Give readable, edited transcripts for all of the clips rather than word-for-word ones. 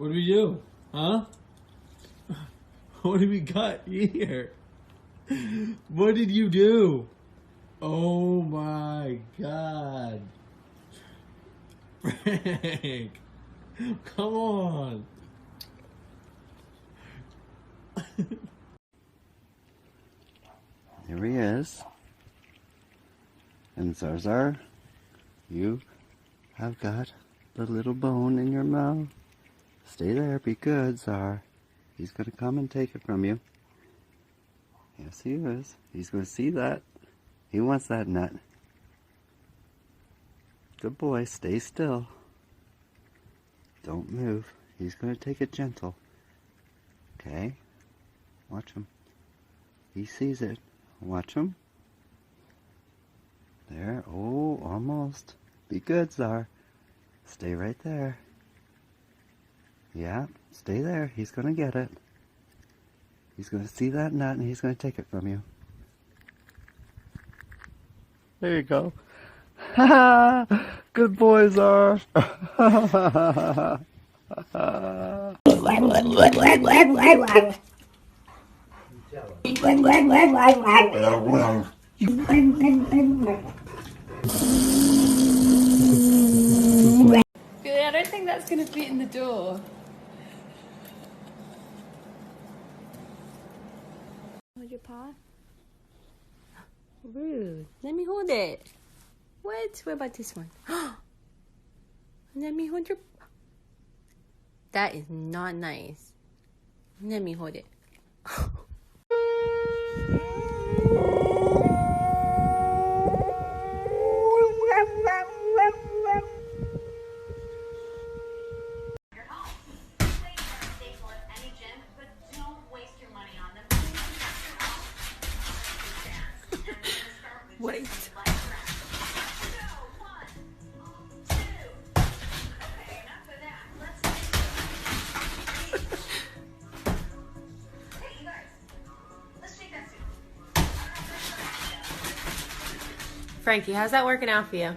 What do we do? Huh? What do we got here? What did you do? Oh my God. Frank. Come on. Here he is. And Zarzar, you have got the little bone in your mouth. Stay there, be good, Zar. He's going to come and take it from you. Yes, he is. He's going to see that. He wants that nut. Good boy, stay still. Don't move. He's going to take it gentle. Okay? Watch him. He sees it. Watch him. There. Oh, almost. Be good, Zar. Stay right there. Yeah, stay there. He's going to get it. He's going to see that nut and he's going to take it from you. There you go. Ha ha! Good boy, Zar. Billy, I don't think that's going to fit in the door. Hold your paw. Rude. Let me hold it. What? What about this one? Let me hold your... That is not nice. Let me hold it. Wait. Frankie, how's that working out for you?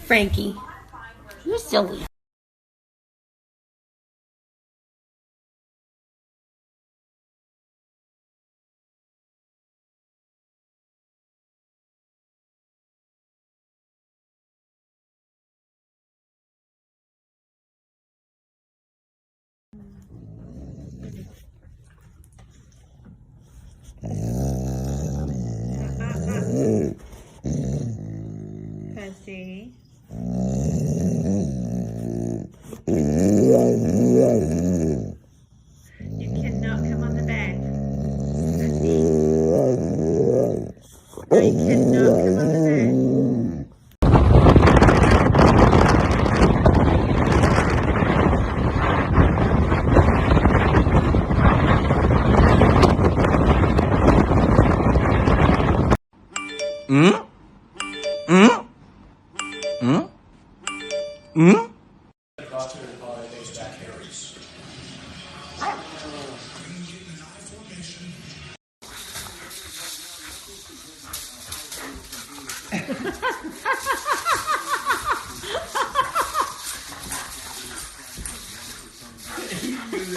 Frankie, you're silly. Pussy. You cannot come on the bed. You cannot come on the bed.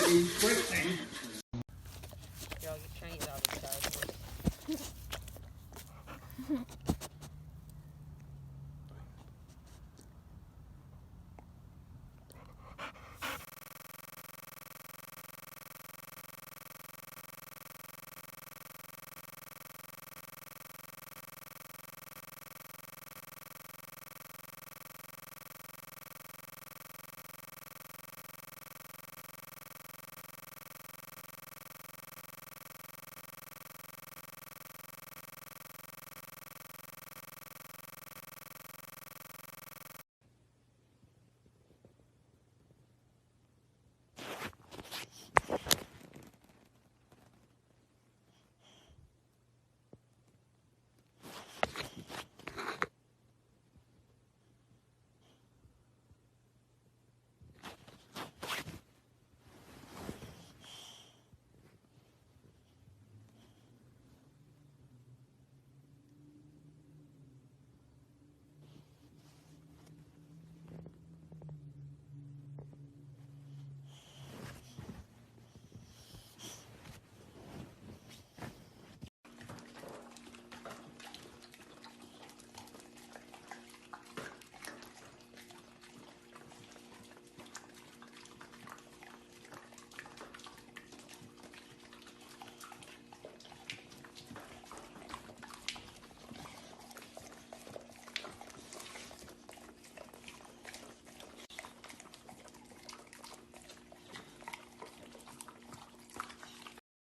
He's